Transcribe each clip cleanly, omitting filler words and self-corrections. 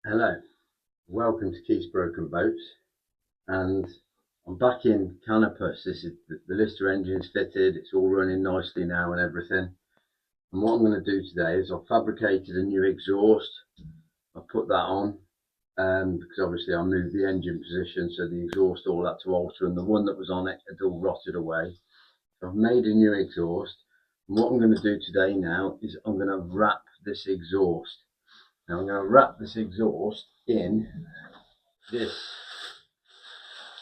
Hello, welcome to Keith's Broken Boats, and I'm back in Canopus. This is the Lister engine's fitted, it's all running nicely now and everything. And what I'm going to do today is I've fabricated a new exhaust. I put that on because obviously I moved the engine position, so the exhaust all had to alter, and the one that was on it had all rotted away. So I've made a new exhaust, and what I'm going to do today now is I'm going to wrap this exhaust. Now I'm going to wrap this exhaust in this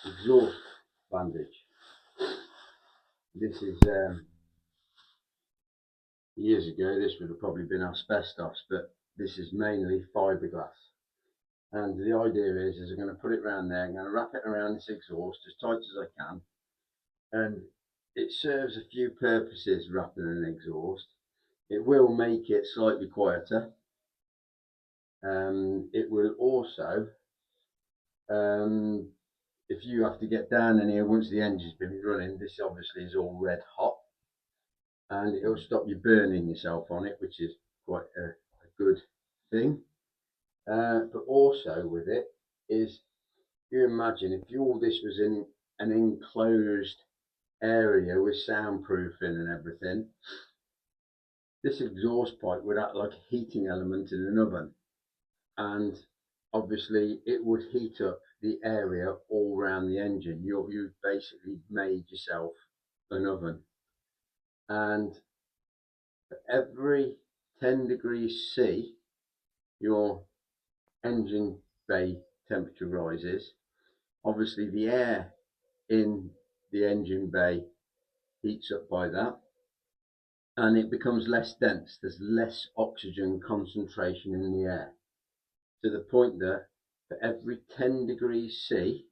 exhaust bandage. This is years ago. This would have probably been asbestos, but this is mainly fiberglass. And the idea is I'm going to put it around there. I'm going to wrap it around this exhaust as tight as I can, and it serves a few purposes. Wrapping an exhaust, it will make it slightly quieter. It will also, if you have to get down in here once the engine's been running, this obviously is all red hot, and it'll stop you burning yourself on it, which is quite a good thing. But also with it is, you imagine if all this was in an enclosed area with soundproofing and everything, this exhaust pipe would act like a heating element in an oven, and obviously it would heat up the area all around the engine. You've basically made yourself an oven, and for every 10 degrees C your engine bay temperature rises. Obviously the air in the engine bay heats up by that, and it becomes less dense. There's less oxygen concentration in the air, to the point that for every 10 degrees C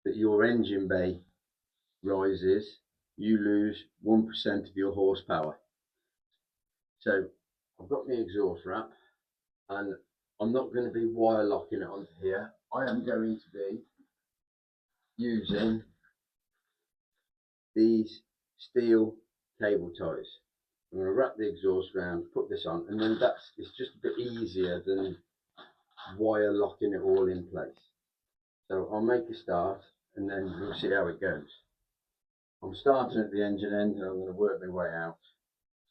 that your engine bay rises, you lose 1% of your horsepower. So I've got my exhaust wrap, and I'm not going to be wire locking it onto here. I am going to be using these steel cable ties. I'm going to wrap the exhaust around, put this on, and then it's just a bit easier than wire locking it all in place. So I'll make a start, and then we'll see how it goes. I'm starting at the engine end, and I'm going to work my way out.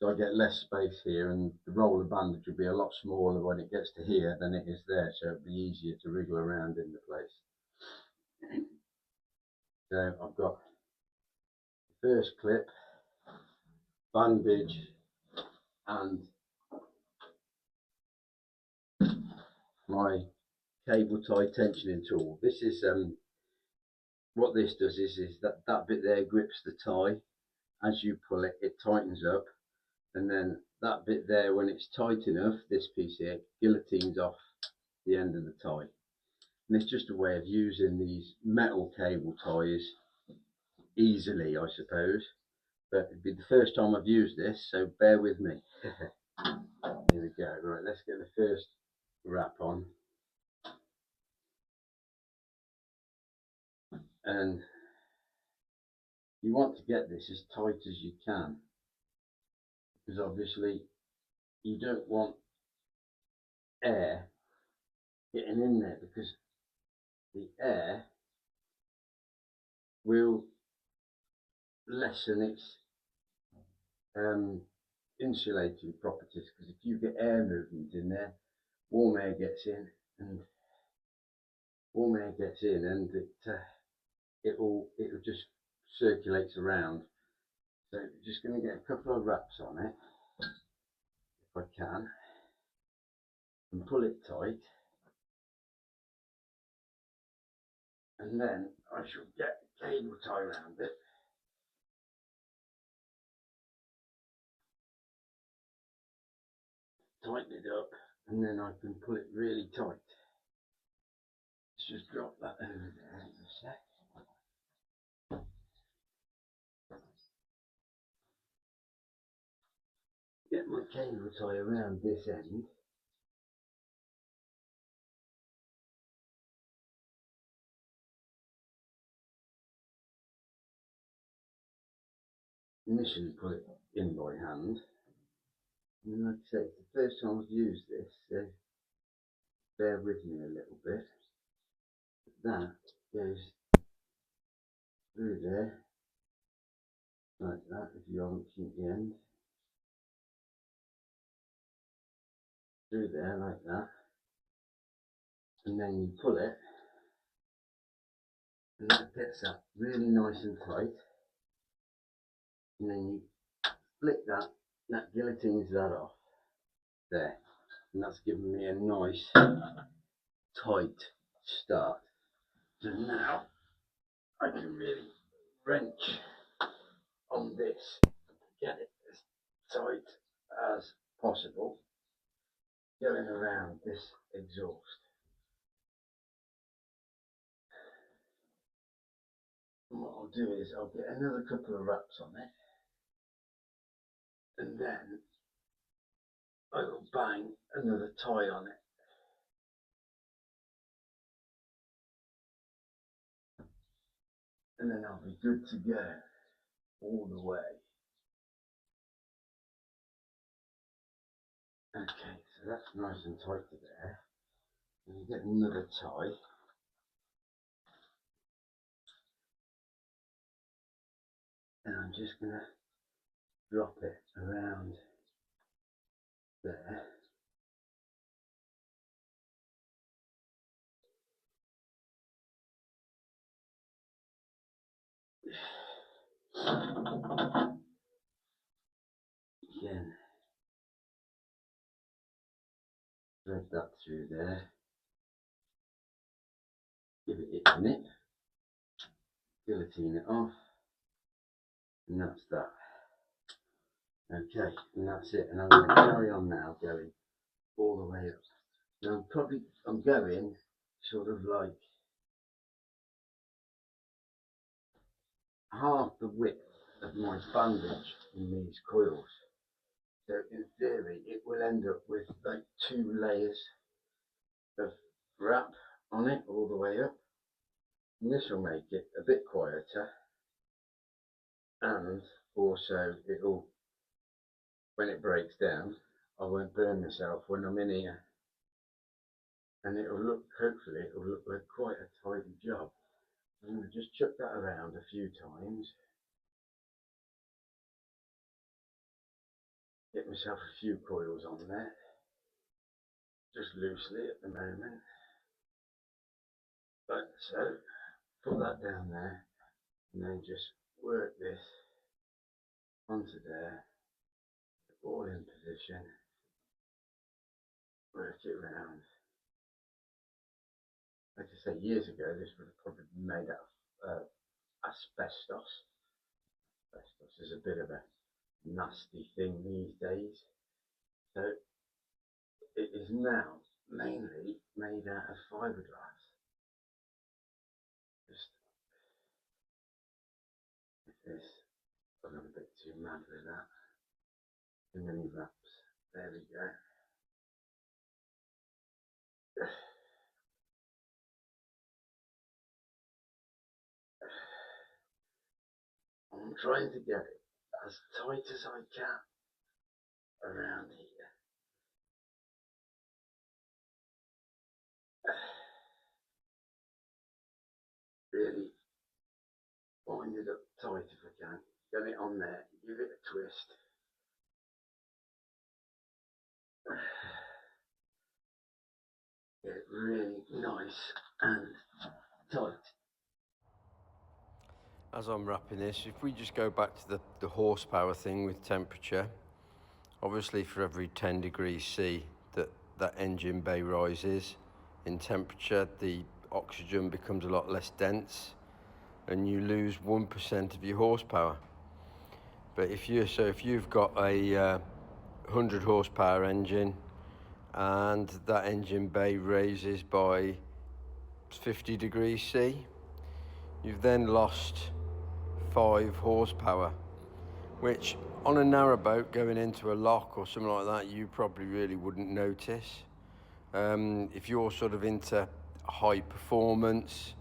So I get less space here, and the roller bandage will be a lot smaller when it gets to here than it is there, so it'll be easier to wriggle around in the place. So I've got the first clip, bandage, and my cable tie tensioning tool. This is what this does is that bit there grips the tie. As you pull it, it tightens up, and then that bit there, when it's tight enough, this piece here guillotines off the end of the tie. And it's just a way of using these metal cable ties easily, I suppose. But it'd be the first time I've used this, so bear with me. Here we go. Right, let's get the first wrap on. And you want to get this as tight as you can, because obviously you don't want air getting in there, because the air will lessen its insulating properties, because if you get air movement in there, warm air gets in, and it'll just circulates around. So just going to get a couple of wraps on it, if I can, and pull it tight, and then I shall get a cable tie around it. Tighten it up, and then I can pull it really tight. Let's just drop that over there in a sec. Get my cable tie around this end. Initially put it in by hand. And like I say, it's the first time I've used this, so bear with me a little bit. That goes through there like that, if you haven't seen the end. Through there like that. And then you pull it, and that gets up really nice and tight. And then you flick that, that guillotines that off. There. And that's given me a nice tight start. So now I can really wrench on this, get it as tight as possible, going around this exhaust. And what I'll do is I'll get another couple of wraps on it, and then I will bang another tie on it. And then I'll be good to go all the way. Okay, so that's nice and tight to there. And you get another tie. And I'm just going to drop it around there. Again, thread that through there. Give it a nip. Guillotine it off. And that's that. Okay, and that's it. And I'm going to carry on now, going all the way up. Now I'm going sort of like half the width of my bandage in these coils. So in theory, it will end up with like 2 layers of wrap on it all the way up. And this will make it a bit quieter, and also it'll, when it breaks down, I won't burn myself when I'm in here. And it'll look, hopefully it'll look like quite a tidy job. I'm going to just chuck that around a few times. Get myself a few coils on there, just loosely at the moment. Like so, put that down there, and then just work this onto there, all in position, work it round. Like I say, years ago, this would have probably been made out of asbestos. Asbestos is a bit of a nasty thing these days. So it is now mainly made out of fiberglass. Just this, I got a bit too mad with that. Too many wraps. There we go. I'm trying to get it as tight as I can around here. Really wind it up tight if I can. Get it on there, give it a twist. Get it really nice and tight. As I'm wrapping this, if we just go back to the horsepower thing with temperature, obviously for every 10 degrees C that engine bay rises in temperature, the oxygen becomes a lot less dense and you lose 1% of your horsepower. But if you've got a 100 horsepower engine and that engine bay raises by 50 degrees C, you've then lost 5 horsepower, which on a narrowboat going into a lock or something like that, you probably really wouldn't notice. If you're sort of into high performance,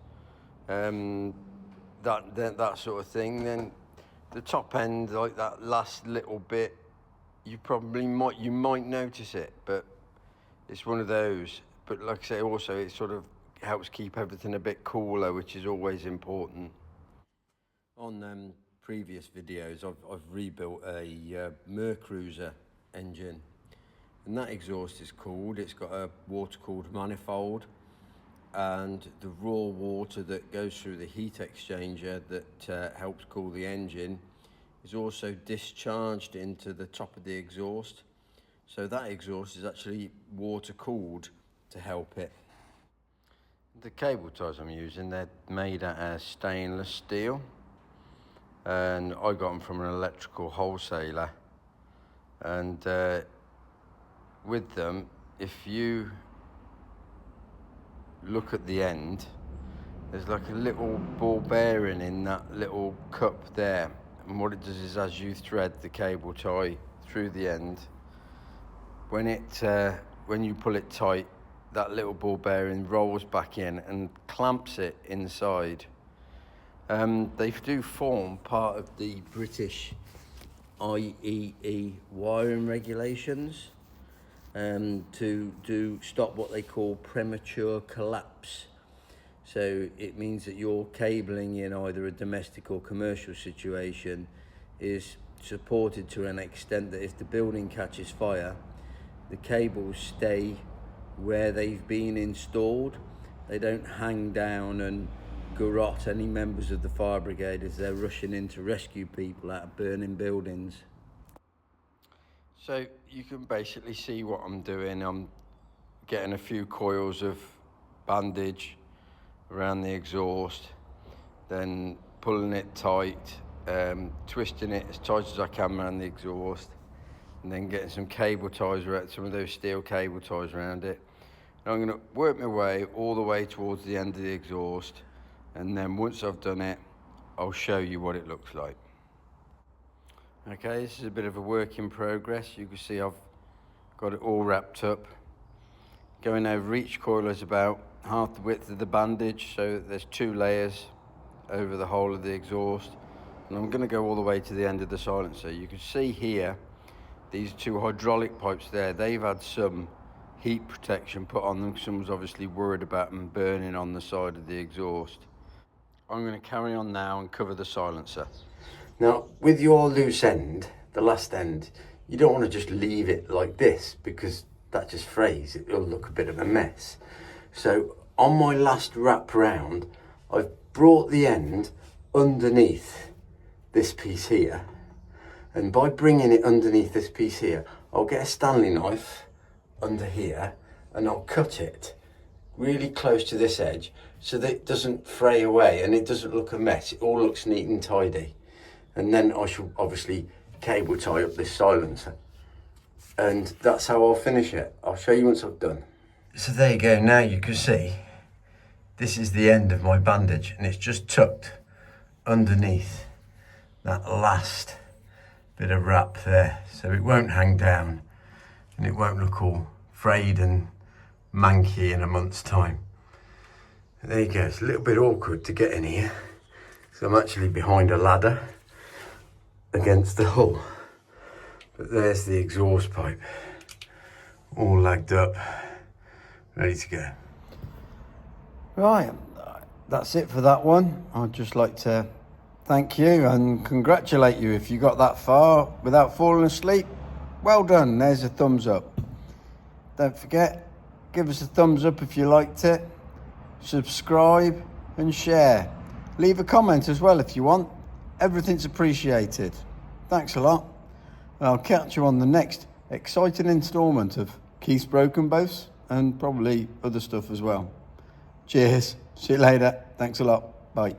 that sort of thing, then the top end, like that last little bit, you might notice it, but it's one of those. but like I say, also it sort of helps keep everything a bit cooler, which is always important. On previous videos, I've rebuilt a Mercruiser engine, and that exhaust is cooled. It's got a water-cooled manifold, and the raw water that goes through the heat exchanger that helps cool the engine is also discharged into the top of the exhaust. So that exhaust is actually water cooled to help it. The cable ties I'm using, they're made out of stainless steel, and I got them from an electrical wholesaler. And with them, if you look at the end, there's like a little ball bearing in that little cup there, and what it does is, as you thread the cable tie through the end, when you pull it tight, that little ball bearing rolls back in and clamps it inside. They do form part of the British IEE wiring regulations to stop what they call premature collapse. So it means that your cabling in either a domestic or commercial situation is supported to an extent that if the building catches fire, the cables stay where they've been installed. They don't hang down and garrote any members of the fire brigade as they're rushing in to rescue people out of burning buildings. So you can basically see what I'm doing. I'm getting a few coils of bandage around the exhaust, then pulling it tight, twisting it as tight as I can around the exhaust, and then getting some cable ties around, some of those steel cable ties around it. And I'm going to work my way all the way towards the end of the exhaust, and then once I've done it, I'll show you what it looks like. Okay, this is a bit of a work in progress. You can see I've got it all wrapped up. Going over each coil is about half the width of the bandage, so there's 2 layers over the whole of the exhaust. And I'm going to go all the way to the end of the silencer. You can see here, these 2 hydraulic pipes there, they've had some heat protection put on them. Someone's obviously worried about them burning on the side of the exhaust. I'm going to carry on now and cover the silencer. Now, with your loose end, the last end, you don't want to just leave it like this, because that just frays. It'll look a bit of a mess. So on my last wrap round, I've brought the end underneath this piece here. And by bringing it underneath this piece here, I'll get a Stanley knife under here and I'll cut it really close to this edge so that it doesn't fray away and it doesn't look a mess. It all looks neat and tidy. And then I shall obviously cable tie up this silencer. And that's how I'll finish it. I'll show you once I've done. So there you go. Now you can see this is the end of my bandage, and it's just tucked underneath that last bit of wrap there, so it won't hang down and it won't look all frayed and manky in a month's time. And there you go. It's a little bit awkward to get in here, so I'm actually behind a ladder against the hull. But there's the exhaust pipe, all lagged up, ready to go. Right, that's it for that one. I'd just like to thank you and congratulate you if you got that far without falling asleep. Well done, there's a thumbs up. Don't forget, give us a thumbs up if you liked it, subscribe and share. Leave a comment as well if you want. Everything's appreciated. Thanks a lot. And I'll catch you on the next exciting instalment of Keith's Broken Boats and probably other stuff as well. Cheers. See you later. Thanks a lot. Bye.